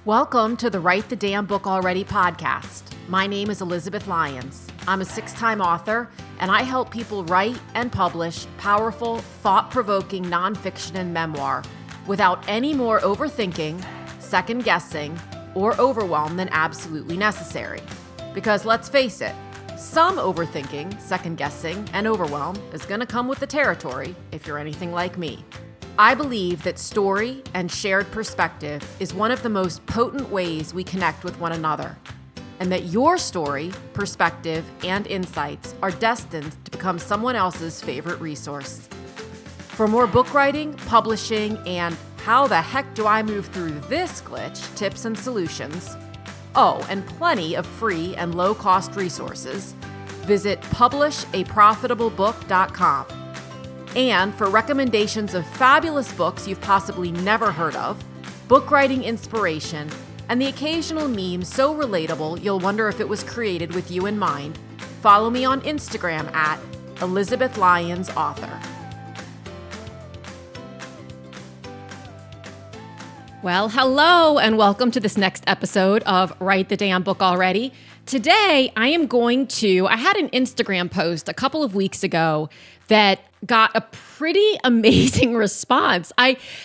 Welcome to the Write the Damn Book Already podcast. My name is Elizabeth Lyons. I'm a 6-time author, and I help people write and publish powerful, thought-provoking nonfiction and memoir without any more overthinking, second-guessing, or overwhelm than absolutely necessary. Because let's face it, some overthinking, second-guessing, and overwhelm is going to come with the territory if you're anything like me. I believe that story and shared perspective is one of the most potent ways we connect with one another, and that your story, perspective, and insights are destined to become someone else's favorite resource. For more book writing, publishing, and how the heck do I move through this glitch tips and solutions, and plenty of free and low-cost resources, visit publishaprofitablebook.com. And for recommendations of fabulous books you've possibly never heard of, book writing inspiration, and the occasional meme so relatable you'll wonder if it was created with you in mind, follow me on Instagram at Elizabeth Lyons Author. Well, hello, and welcome to this next episode of Write the Damn Book Already. Today, I had an Instagram post a couple of weeks ago that got a pretty amazing response.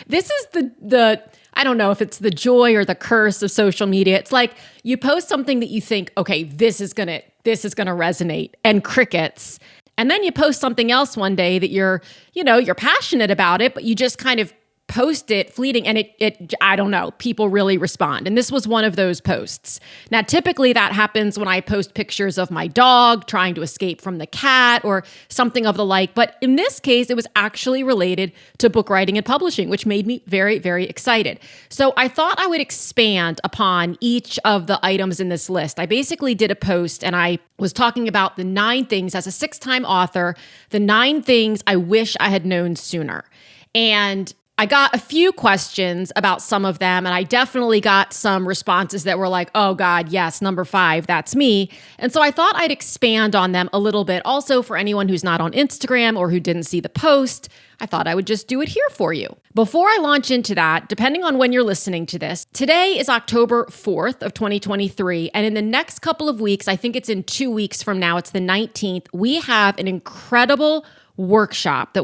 This is the I don't know if it's the joy or the curse of social media. It's like you post something that you think, okay, this is gonna resonate, and crickets. And then you post something else one day that you're passionate about it, but you just kind of post it fleeting, and it I don't know, people really respond. And this was one of those posts. Now, typically that happens when I post pictures of my dog trying to escape from the cat or something of the like. But in this case, it was actually related to book writing and publishing, which made me very, very excited. So I thought I would expand upon each of the items in this list. I basically did a post and I was talking about the 9 things, as a 6-time author, the 9 things I wish I had known sooner. And I got a few questions about some of them, and I definitely got some responses that were like, oh God, yes, number 5, that's me. And so I thought I'd expand on them a little bit. Also, for anyone who's not on Instagram or who didn't see the post, I thought I would just do it here for you. Before I launch into that, depending on when you're listening to this, today is October 4th of 2023. And in the next couple of weeks, I think it's in 2 weeks from now, it's the 19th, we have an incredible workshop that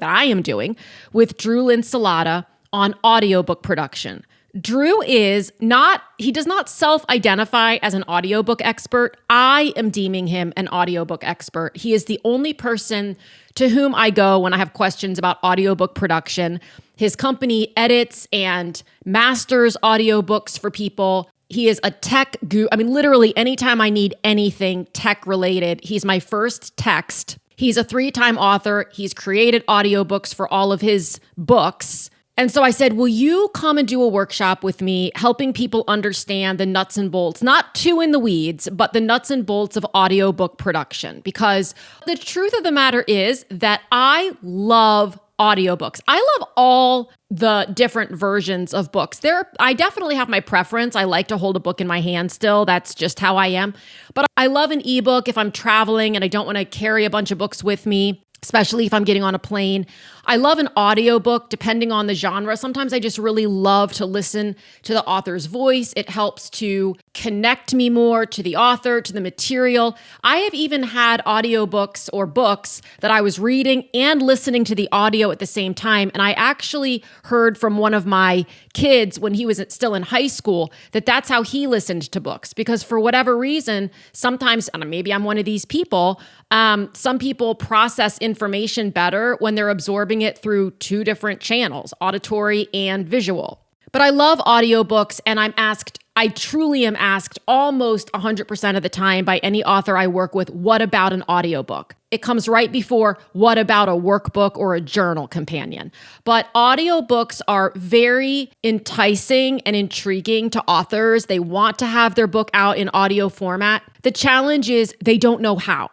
I am doing with Drew Linsalata on audiobook production. Drew does not self-identify as an audiobook expert. I am deeming him an audiobook expert. He is the only person to whom I go when I have questions about audiobook production. His company edits and masters audiobooks for people. He is a tech guru. I mean, literally anytime I need anything tech related, he's my first text. He's a 3-time author. He's created audiobooks for all of his books. And so I said, will you come and do a workshop with me, helping people understand the nuts and bolts, not too in the weeds, but the nuts and bolts of audiobook production? Because the truth of the matter is that I love audiobooks. I love all the different versions of books. I definitely have my preference. I like to hold a book in my hand still. That's just how I am. But I love an ebook if I'm traveling and I don't want to carry a bunch of books with me, especially if I'm getting on a plane. I love an audiobook depending on the genre. Sometimes I just really love to listen to the author's voice. It helps to connect me more to the author, to the material. I have even had audiobooks or books that I was reading and listening to the audio at the same time. And I actually heard from one of my kids when he was still in high school that that's how he listened to books. Because for whatever reason, sometimes, and maybe I'm one of these people, some people process information better when they're absorbing it through 2 different channels, auditory and visual. But I love audiobooks, and I truly am asked almost 100% of the time by any author I work with, what about an audiobook? It comes right before, what about a workbook or a journal companion? But audiobooks are very enticing and intriguing to authors. They want to have their book out in audio format. The challenge is they don't know how.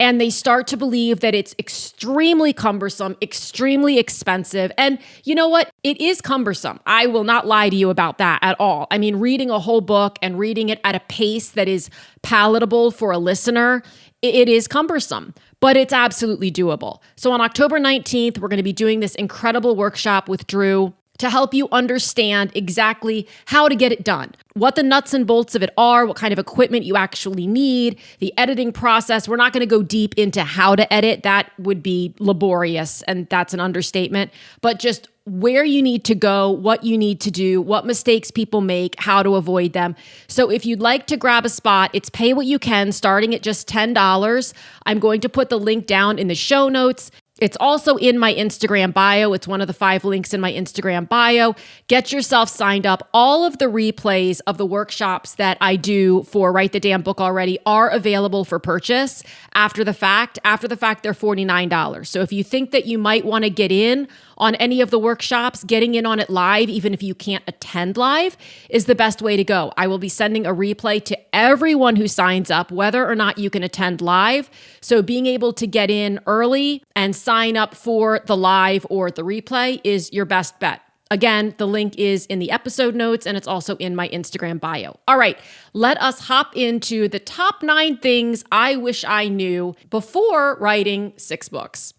And they start to believe that it's extremely cumbersome, extremely expensive. And you know what? It is cumbersome. I will not lie to you about that at all. I mean, reading a whole book and reading it at a pace that is palatable for a listener, it is cumbersome, but it's absolutely doable. So on October 19th, we're going to be doing this incredible workshop with Drew to help you understand exactly how to get it done, what the nuts and bolts of it are, what kind of equipment you actually need, the editing process. We're not going to go deep into how to edit. That would be laborious, and that's an understatement, but just where you need to go, what you need to do, what mistakes people make, how to avoid them. So if you'd like to grab a spot, it's pay what you can, starting at just $10. I'm going to put the link down in the show notes. It's also in my Instagram bio. It's one of the 5 links in my Instagram bio. Get yourself signed up. All of the replays of the workshops that I do for Write the Damn Book Already are available for purchase after the fact. After the fact, they're $49. So if you think that you might want to get in on any of the workshops, getting in on it live, even if you can't attend live, is the best way to go. I will be sending a replay to everyone who signs up, whether or not you can attend live. So being able to get in early and sign up for the live or the replay is your best bet. Again, the link is in the episode notes and it's also in my Instagram bio. All right, let us hop into the top 9 things I wish I knew before writing 6 books.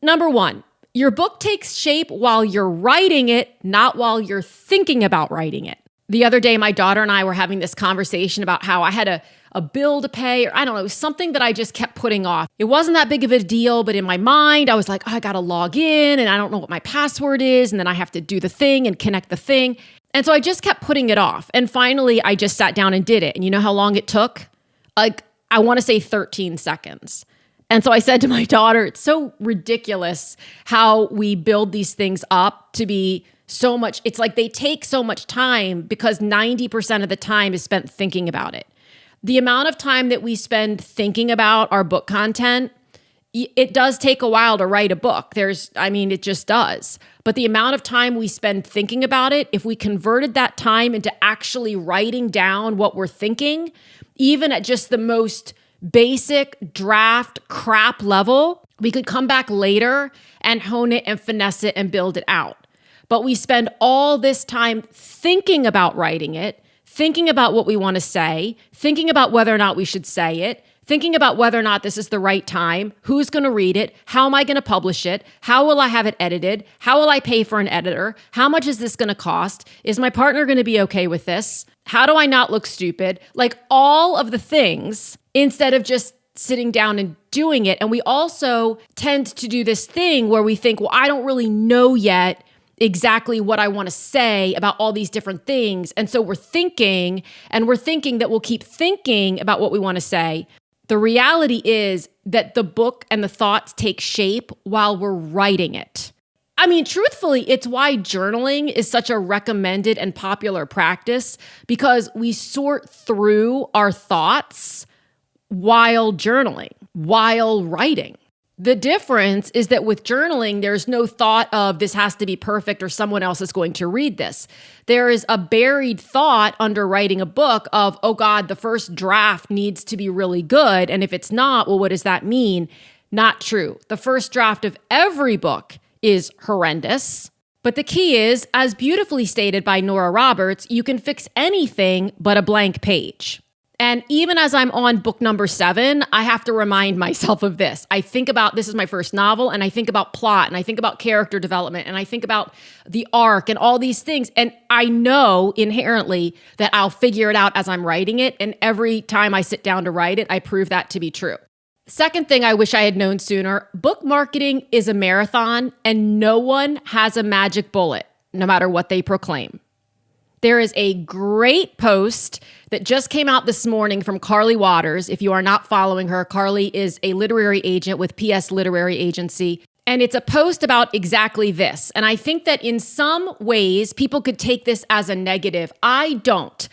Number 1, your book takes shape while you're writing it, not while you're thinking about writing it. The other day, my daughter and I were having this conversation about how I had a bill to pay, or I don't know, it was something that I just kept putting off. It wasn't that big of a deal, but in my mind, I was like, oh, I got to log in and I don't know what my password is. And then I have to do the thing and connect the thing. And so I just kept putting it off. And finally, I just sat down and did it. And you know how long it took? Like, I want to say 13 seconds. And so I said to my daughter, it's so ridiculous how we build these things up to be so much. It's like they take so much time because 90% of the time is spent thinking about it. The amount of time that we spend thinking about our book content, it does take a while to write a book. It just does. But the amount of time we spend thinking about it, if we converted that time into actually writing down what we're thinking, even at just the most basic draft crap level, we could come back later and hone it and finesse it and build it out. But we spend all this time thinking about writing it, thinking about what we want to say, thinking about whether or not we should say it, thinking about whether or not this is the right time, who's going to read it, how am I going to publish it, how will I have it edited, how will I pay for an editor, how much is this going to cost, is my partner going to be okay with this, how do I not look stupid, like all of the things, instead of just sitting down and doing it. And we also tend to do this thing where we think, well, I don't really know yet exactly what I want to say about all these different things. And so we're thinking that we'll keep thinking about what we want to say. The reality is that the book and the thoughts take shape while we're writing it. I mean, truthfully, it's why journaling is such a recommended and popular practice, because we sort through our thoughts while journaling, while writing. The difference is that with journaling, there's no thought of this has to be perfect or someone else is going to read this. There is a buried thought under writing a book of, oh God, the first draft needs to be really good. And if it's not, well, what does that mean? Not true. The first draft of every book is horrendous. But the key is, as beautifully stated by Nora Roberts, you can fix anything but a blank page. And even as I'm on book number 7, I have to remind myself of this. I think about, this is my first novel, and I think about plot, and I think about character development, and I think about the arc and all these things. And I know inherently that I'll figure it out as I'm writing it. And every time I sit down to write it, I prove that to be true. Second thing I wish I had known sooner, book marketing is a marathon, and no one has a magic bullet, no matter what they proclaim. There is a great post that just came out this morning from Carly Waters. If you are not following her, Carly is a literary agent with PS Literary Agency. And it's a post about exactly this. And I think that in some ways, people could take this as a negative. I don't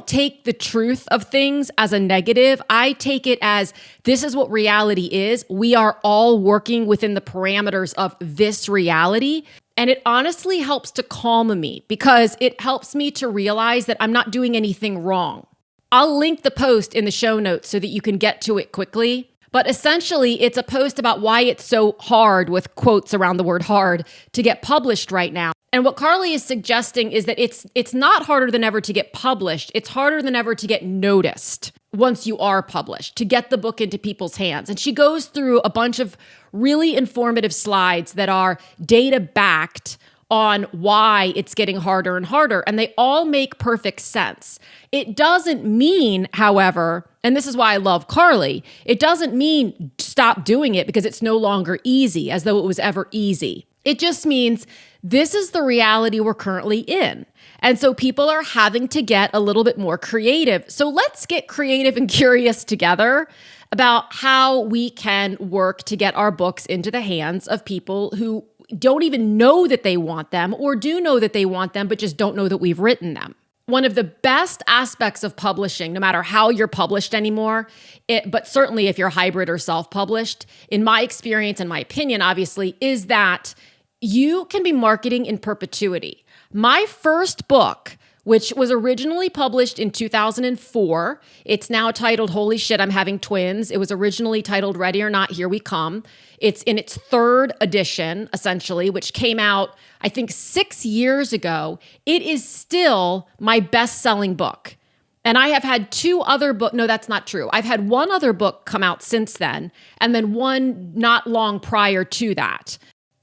take the truth of things as a negative. I take it as this is what reality is. We are all working within the parameters of this reality. And it honestly helps to calm me because it helps me to realize that I'm not doing anything wrong. I'll link the post in the show notes so that you can get to it quickly. But essentially, it's a post about why it's so hard, with quotes around the word hard, to get published right now. And what Carly is suggesting is that it's not harder than ever to get published. It's harder than ever to get noticed. once you are published to get the book into people's hands. And she goes through a bunch of really informative slides that are data backed on why it's getting harder and harder. And they all make perfect sense. It doesn't mean, however, and this is why I love Carly, it doesn't mean stop doing it because it's no longer easy, as though it was ever easy. It just means this is the reality we're currently in. And so people are having to get a little bit more creative. So let's get creative and curious together about how we can work to get our books into the hands of people who don't even know that they want them, or do know that they want them, but just don't know that we've written them. One of the best aspects of publishing, no matter how you're published anymore, but certainly if you're hybrid or self-published, in my experience and my opinion, obviously, is that you can be marketing in perpetuity. My first book, which was originally published in 2004, it's now titled Holy Shit, I'm Having Twins. It was originally titled Ready or Not, Here We Come. It's in its third edition, essentially, which came out, I think, 6 years ago. It is still my best-selling book. And I have had two other books. No, that's not true. I've had one other book come out since then, and then one not long prior to that.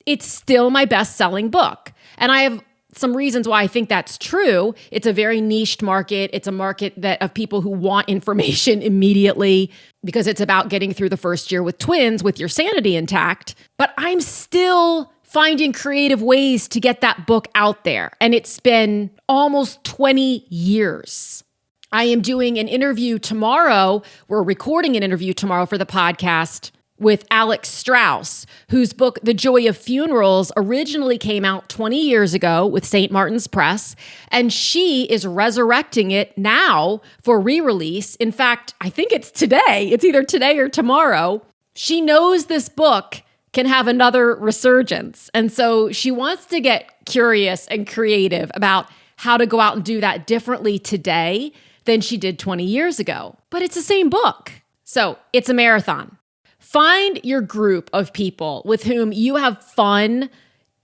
It's still my best-selling book. And I have some reasons why I think that's true. It's a very niched market. It's a market that of people who want information immediately because it's about getting through the first year with twins with your sanity intact. But I'm still finding creative ways to get that book out there. And it's been almost 20 years. I am doing an interview tomorrow. We're recording an interview tomorrow for the podcast with Alex Strauss, whose book, The Joy of Funerals, originally came out 20 years ago with St. Martin's Press, and she is resurrecting it now for re-release. In fact, I think it's today. It's either today or tomorrow. She knows this book can have another resurgence, and so she wants to get curious and creative about how to go out and do that differently today than she did 20 years ago. But it's the same book. So it's a marathon. Find your group of people with whom you have fun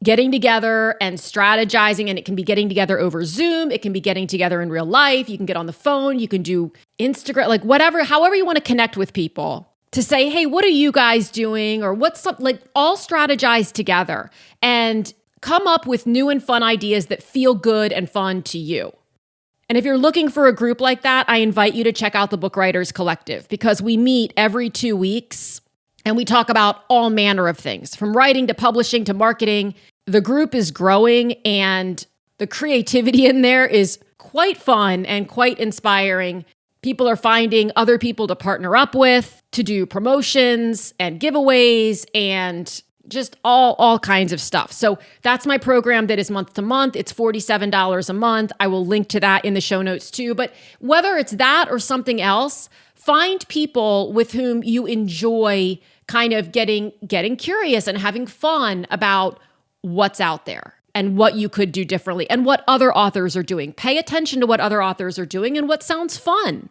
getting together and strategizing, and it can be getting together over Zoom. It can be getting together in real life. You can get on the phone. You can do Instagram, like whatever, however you want to connect with people to say, hey, what are you guys doing? Or what's up, like all strategize together and come up with new and fun ideas that feel good and fun to you. And if you're looking for a group like that, I invite you to check out the Book Writers Collective because we meet every 2 weeks. And we talk about all manner of things, from writing to publishing to marketing. The group is growing and the creativity in there is quite fun and quite inspiring. People are finding other people to partner up with, to do promotions and giveaways and just all kinds of stuff. So that's my program that is month to month. It's $47 a month. I will link to that in the show notes too. But whether it's that or something else, find people with whom you enjoy kind of getting curious and having fun about what's out there and what you could do differently and what other authors are doing. Pay attention to what other authors are doing and what sounds fun.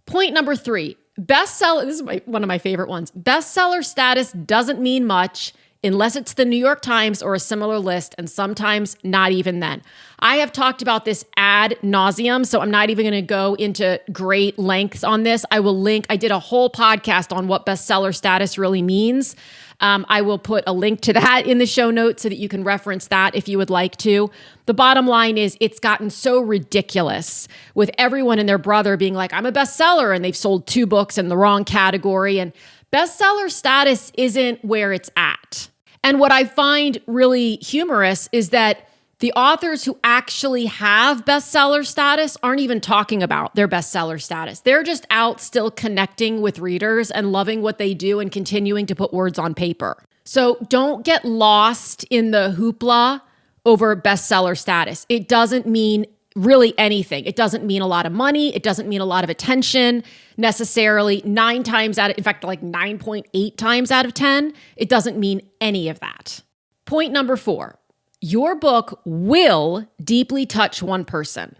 Point number 3, bestseller. This is one of my favorite ones. Bestseller status doesn't mean much unless it's the New York Times or a similar list, and sometimes not even then. I have talked about this ad nauseum, so I'm not even going to go into great lengths on this. I will link, I did a whole podcast on what bestseller status really means. I will put a link to that in the show notes so that you can reference that if you would like to. The bottom line is it's gotten so ridiculous with everyone and their brother being like, I'm a bestseller, and they've sold 2 books in the wrong category, and bestseller status isn't where it's at. And what I find really humorous is that the authors who actually have bestseller status aren't even talking about their bestseller status. They're just out still connecting with readers and loving what they do and continuing to put words on paper. So don't get lost in the hoopla over bestseller status. It doesn't mean really anything. It doesn't mean a lot of money. It doesn't mean a lot of attention necessarily. 9 times out of, in fact, like 9.8 times out of 10, it doesn't mean any of that. Point number 4, your book will deeply touch one person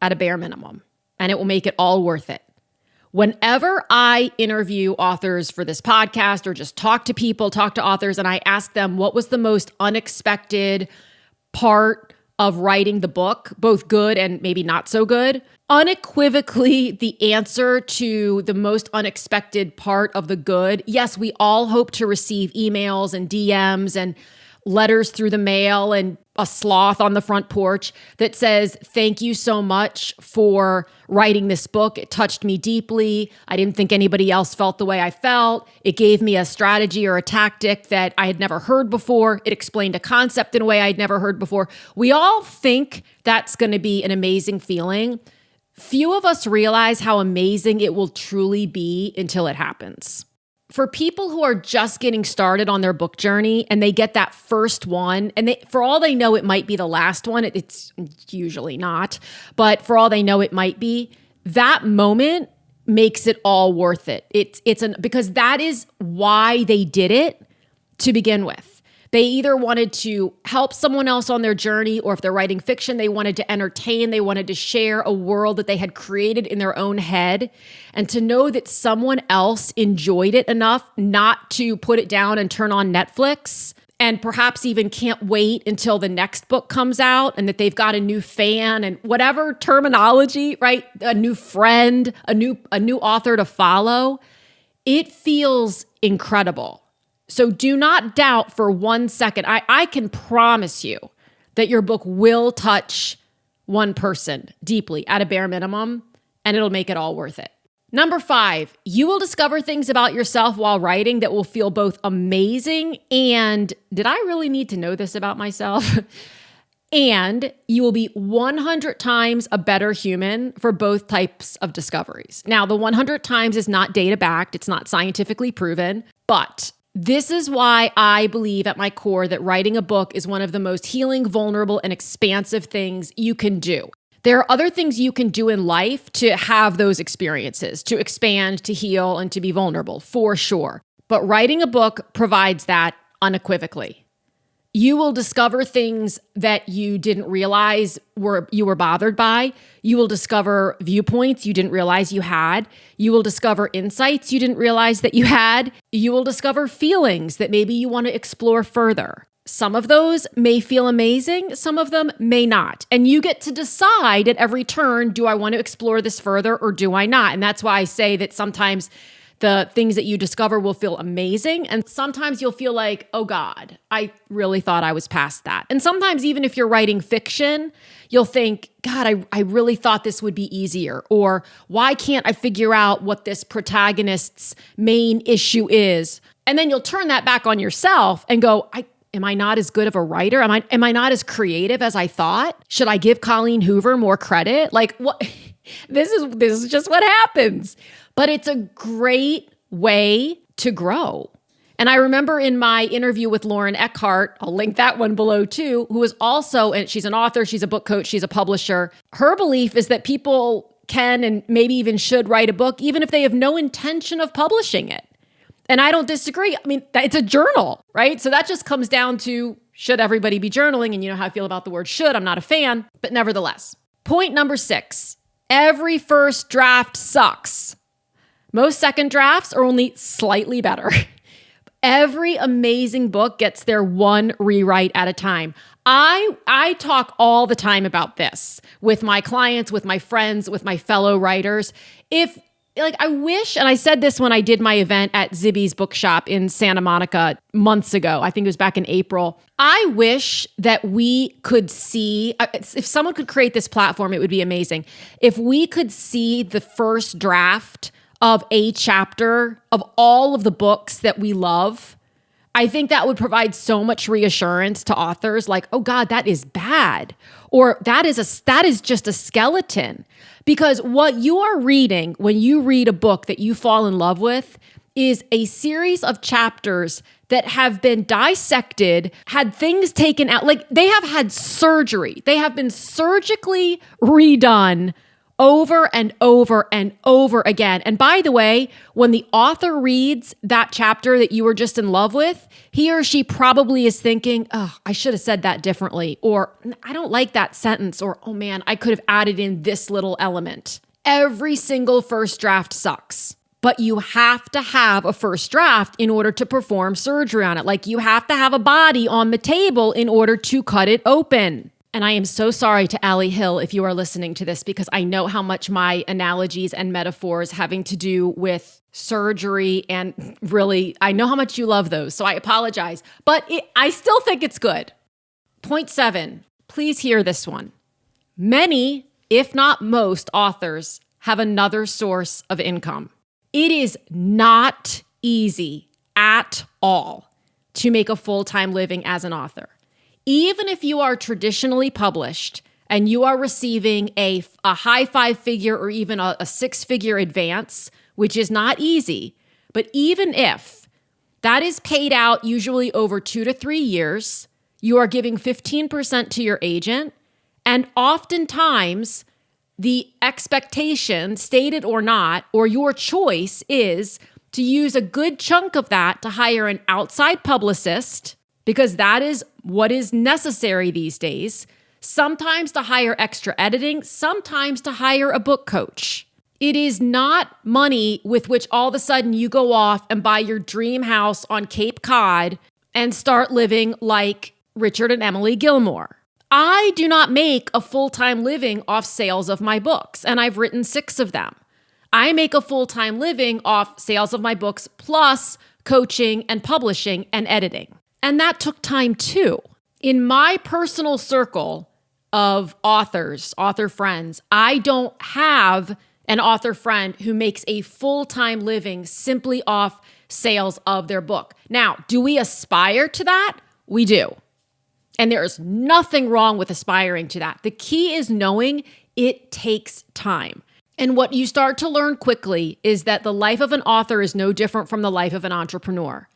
at a bare minimum, and it will make it all worth it. Whenever I interview authors for this podcast or just talk to authors, and I ask them what was the most unexpected part of writing the book, both good and maybe not so good. Unequivocally, the answer to the most unexpected part of the good. Yes, we all hope to receive emails and DMs and letters through the mail and a sloth on the front porch that says, thank you so much for writing this book. It touched me deeply. I didn't think anybody else felt the way I felt. It gave me a strategy or a tactic that I had never heard before. It explained a concept in a way I'd never heard before. We all think that's going to be an amazing feeling. Few of us realize how amazing it will truly be until it happens. For people who are just getting started on their book journey and they get that first one, and for all they know, it might be the last one. It's usually not, but for all they know, it might be. That moment makes it all worth it. Because that is why they did it to begin with. They either wanted to help someone else on their journey, or if they're writing fiction, they wanted to entertain, they wanted to share a world that they had created in their own head. And to know that someone else enjoyed it enough not to put it down and turn on Netflix, and perhaps even can't wait until the next book comes out, and that they've got a new fan and whatever terminology, right? A new friend, a new author to follow. It feels incredible. So do not doubt for 1 second. I can promise you that your book will touch one person deeply at a bare minimum, and it'll make it all worth it. Number 5, you will discover things about yourself while writing that will feel both amazing and, did I really need to know this about myself? And you will be 100 times a better human for both types of discoveries. Now, the 100 times is not data backed. It's not scientifically proven, but this is why I believe at my core that writing a book is one of the most healing, vulnerable, and expansive things you can do. There are other things you can do in life to have those experiences, to expand, to heal, and to be vulnerable, for sure. But writing a book provides that unequivocally. You will discover things that you didn't realize you were bothered by. You will discover viewpoints you didn't realize you had. You will discover insights you didn't realize that you had. You will discover feelings that maybe you want to explore further. Some of those may feel amazing, some of them may not. And you get to decide at every turn, do I want to explore this further or do I not? And that's why I say that sometimes the things that you discover will feel amazing. And sometimes you'll feel like, oh God, I really thought I was past that. And sometimes even if you're writing fiction, you'll think, God, I really thought this would be easier. Or why can't I figure out what this protagonist's main issue is? And then you'll turn that back on yourself and go, am I not as good of a writer? Am I not as creative as I thought? Should I give Colleen Hoover more credit? Like what? This is just what happens. But it's a great way to grow. And I remember in my interview with Lauren Eckhart, I'll link that one below too, who is also, and she's an author, she's a book coach, she's a publisher. Her belief is that people can and maybe even should write a book, even if they have no intention of publishing it. And I don't disagree. I mean, it's a journal, right? So that just comes down to, should everybody be journaling? And you know how I feel about the word should. I'm not a fan, but nevertheless. Point number 6, every first draft sucks. Most second drafts are only slightly better. Every amazing book gets their one rewrite at a time. I talk all the time about this with my clients, with my friends, with my fellow writers. I wish, and I said this when I did my event at Zibby's bookshop in Santa Monica months ago. I think it was back in April. I wish that we could see, if someone could create this platform, it would be amazing. If we could see the first draft of a chapter of all of the books that we love, I think that would provide so much reassurance to authors like, oh God, that is bad. Or that is just a skeleton. Because what you are reading when you read a book that you fall in love with is a series of chapters that have been dissected, had things taken out, like they have had surgery. They have been surgically redone over and over and over again. And by the way, when the author reads that chapter that you were just in love with, he or she probably is thinking, oh, I should have said that differently. Or I don't like that sentence. Or, oh man, I could have added in this little element. Every single first draft sucks. But you have to have a first draft in order to perform surgery on it. Like you have to have a body on the table in order to cut it open. And I am so sorry to Allie Hill if you are listening to this, because I know how much my analogies and metaphors having to do with surgery and really, I know how much you love those. So I apologize, but I still think it's good. Point 7, please hear this one. Many, if not most, authors have another source of income. It is not easy at all to make a full-time living as an author. Even if you are traditionally published and you are receiving a high 5-figure or even a 6-figure advance, which is not easy, but even if that is paid out usually over 2 to 3 years, you are giving 15% to your agent, and oftentimes the expectation, stated or not, or your choice is to use a good chunk of that to hire an outside publicist, because that is what is necessary these days, sometimes to hire extra editing, sometimes to hire a book coach. It is not money with which all of a sudden you go off and buy your dream house on Cape Cod and start living like Richard and Emily Gilmore. I do not make a full-time living off sales of my books, and I've written 6 of them. I make a full-time living off sales of my books plus coaching and publishing and editing. And that took time too. In my personal circle of authors, author friends, I don't have an author friend who makes a full-time living simply off sales of their book. Now, do we aspire to that? We do. And there is nothing wrong with aspiring to that. The key is knowing it takes time. And what you start to learn quickly is that the life of an author is no different from the life of an entrepreneur.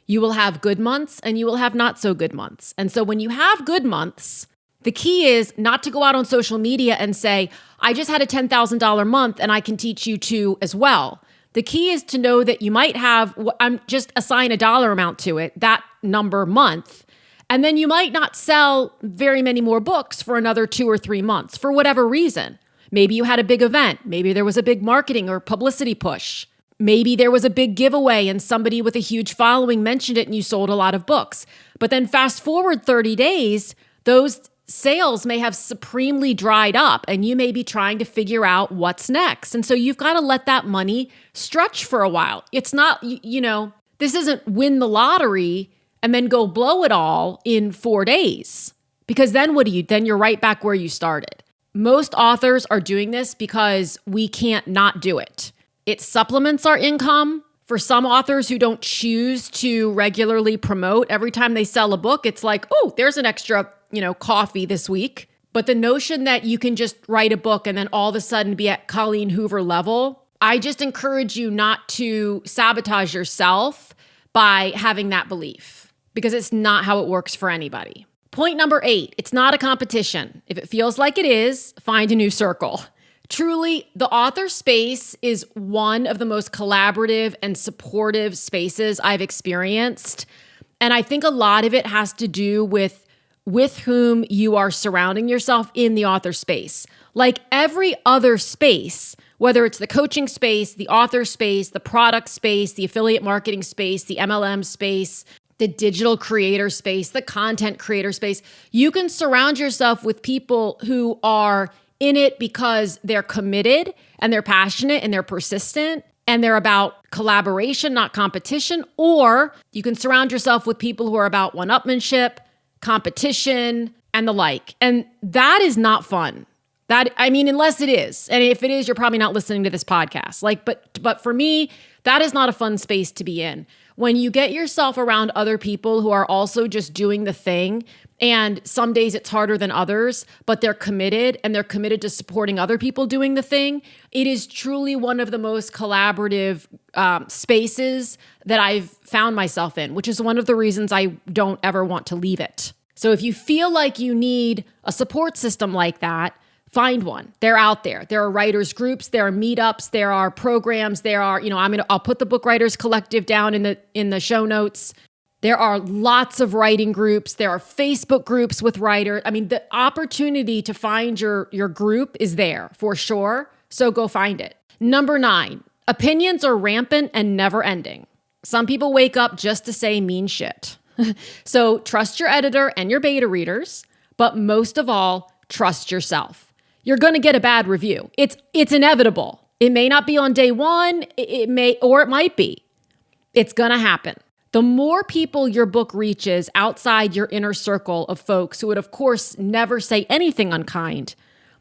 You will have good months and you will have not so good months. And so when you have good months, the key is not to go out on social media and say, I just had a $10,000 month and I can teach you to as well. The key is to know that you might have, just assign a dollar amount to it, that number month. And then you might not sell very many more books for another 2 or 3 months for whatever reason. Maybe you had a big event. Maybe there was a big marketing or publicity push. Maybe there was a big giveaway and somebody with a huge following mentioned it and you sold a lot of books. But then fast forward 30 days, those sales may have supremely dried up and you may be trying to figure out what's next. And so you've got to let that money stretch for a while. It's not, this isn't win the lottery and then go blow it all in 4 days. Because then then you're right back where you started. Most authors are doing this because we can't not do it. It supplements our income. For some authors who don't choose to regularly promote, every time they sell a book, it's like, oh, there's an extra, coffee this week. But the notion that you can just write a book and then all of a sudden be at Colleen Hoover level, I just encourage you not to sabotage yourself by having that belief, because it's not how it works for anybody. Point number 8, it's not a competition. If it feels like it is, find a new circle. Truly, the author space is one of the most collaborative and supportive spaces I've experienced. And I think a lot of it has to do with whom you are surrounding yourself in the author space. Like every other space, whether it's the coaching space, the author space, the product space, the affiliate marketing space, the MLM space, the digital creator space, the content creator space, you can surround yourself with people who are in it because they're committed and they're passionate and they're persistent and they're about collaboration, not competition. Or you can surround yourself with people who are about one-upmanship, competition, and the like. And that is not fun. Unless it is. And if it is, you're probably not listening to this podcast. But for me, that is not a fun space to be in. When you get yourself around other people who are also just doing the thing, and some days it's harder than others, but they're committed and they're committed to supporting other people doing the thing, it is truly one of the most collaborative spaces that I've found myself in, which is one of the reasons I don't ever want to leave it. So if you feel like you need a support system like that, find one. They're out there. There are writers groups, there are meetups, there are programs, there are, I'll put the Book Writers Collective down in the show notes. There are lots of writing groups. There are Facebook groups with writers. The opportunity to find your group is there for sure. So go find it. Number 9, opinions are rampant and never ending. Some people wake up just to say mean shit. So trust your editor and your beta readers, But most of all, trust yourself. You're going to get a bad review. It's inevitable. It may not be on day one, it might be. It's going to happen. The more people your book reaches outside your inner circle of folks who would, of course, never say anything unkind,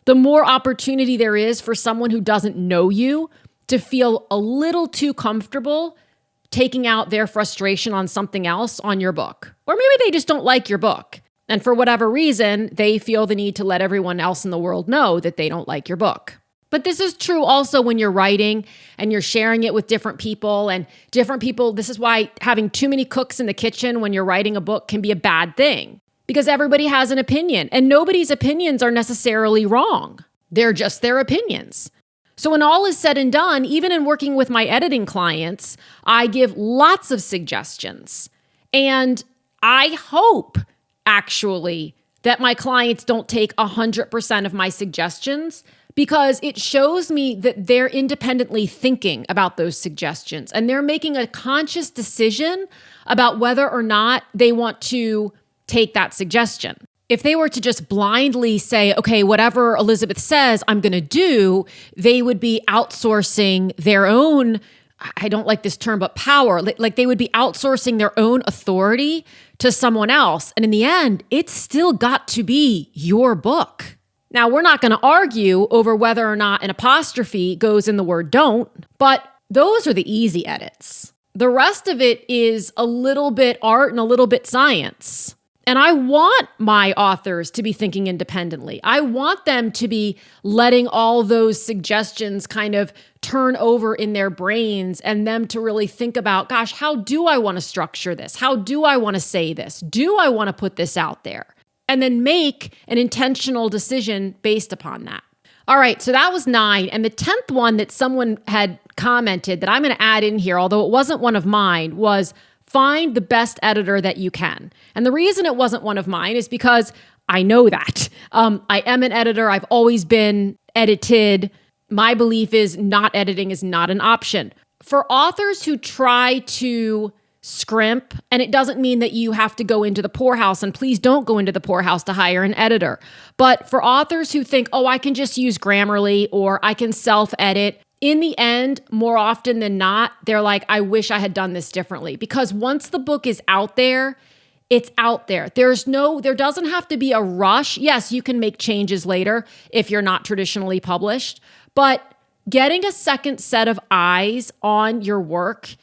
the more opportunity there is for someone who doesn't know you to feel a little too comfortable taking out their frustration on something else on your book. Or maybe they just don't like your book. And for whatever reason, they feel the need to let everyone else in the world know that they don't like your book. But this is true also when you're writing and you're sharing it with different people and different people. This is why having too many cooks in the kitchen when you're writing a book can be a bad thing, because everybody has an opinion and nobody's opinions are necessarily wrong. They're just their opinions. So when all is said and done, even in working with my editing clients, I give lots of suggestions. And I hope actually that my clients don't take 100% of my suggestions, because it shows me that they're independently thinking about those suggestions and they're making a conscious decision about whether or not they want to take that suggestion. If they were to just blindly say, okay, whatever Elizabeth says, I'm going to do, they would be outsourcing their own, I don't like this term, but power. Like they would be outsourcing their own authority to someone else. And in the end, it's still got to be your book. Now, we're not going to argue over whether or not an apostrophe goes in the word don't, but those are the easy edits. The rest of it is a little bit art and a little bit science. And I want my authors to be thinking independently. I want them to be letting all those suggestions kind of turn over in their brains and them to really think about, gosh, how do I want to structure this? How do I want to say this? Do I want to put this out there? And then make an intentional decision based upon that. All right, so that was 9. And the 10th one that someone had commented that I'm going to add in here, although it wasn't one of mine, was find the best editor that you can. And the reason it wasn't one of mine is because I know that. I am an editor. I've always been edited. My belief is not editing is not an option. For authors who try to scrimp, and it doesn't mean that you have to go into the poorhouse, and please don't go into the poorhouse to hire an editor. But for authors who think, oh, I can just use Grammarly or I can self-edit, in the end, more often than not, they're like, I wish I had done this differently. Because once the book is out there, it's out there. There doesn't have to be a rush. Yes, you can make changes later if you're not traditionally published, but getting a second set of eyes on your work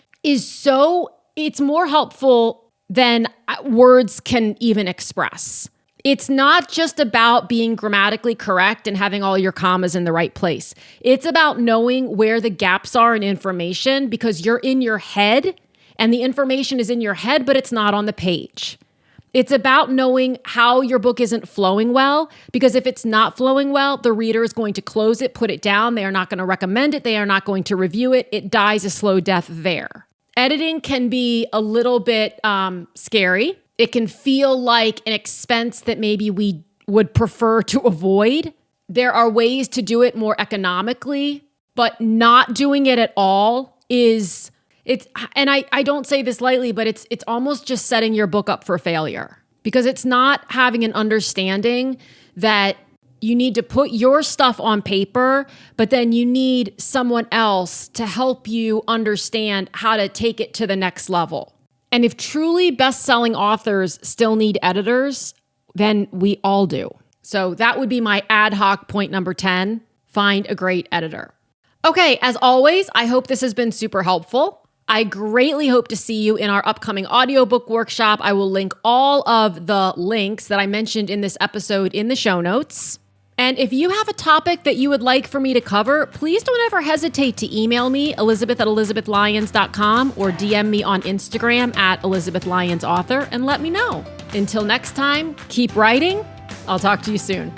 it's more helpful than words can even express. It's not just about being grammatically correct and having all your commas in the right place. It's about knowing where the gaps are in information, because you're in your head and the information is in your head, but it's not on the page. It's about knowing how your book isn't flowing well, because if it's not flowing well, the reader is going to close it, put it down. They are not going to recommend it. They are not going to review it. It dies a slow death there. Editing can be a little bit scary. It can feel like an expense that maybe we would prefer to avoid. There are ways to do it more economically, but not doing it at all and I don't say this lightly, but it's almost just setting your book up for failure, because it's not having an understanding that you need to put your stuff on paper, but then you need someone else to help you understand how to take it to the next level. And if truly best-selling authors still need editors, then we all do. So that would be my ad hoc point number 10, find a great editor. Okay, as always, I hope this has been super helpful. I greatly hope to see you in our upcoming audiobook workshop. I will link all of the links that I mentioned in this episode in the show notes. And if you have a topic that you would like for me to cover, please don't ever hesitate to email me, elizabeth@elizabethlyons.com, or DM me on Instagram @ElizabethLyonsAuthor, and let me know. Until next time, keep writing. I'll talk to you soon.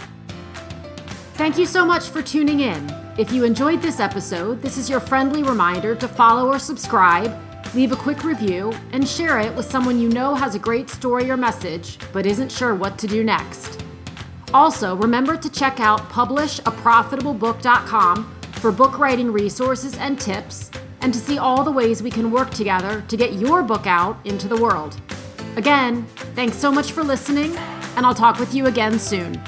Thank you so much for tuning in. If you enjoyed this episode, this is your friendly reminder to follow or subscribe, leave a quick review, and share it with someone you know has a great story or message, but isn't sure what to do next. Also, remember to check out publishaprofitablebook.com for book writing resources and tips, and to see all the ways we can work together to get your book out into the world. Again, thanks so much for listening. and I'll talk with you again soon.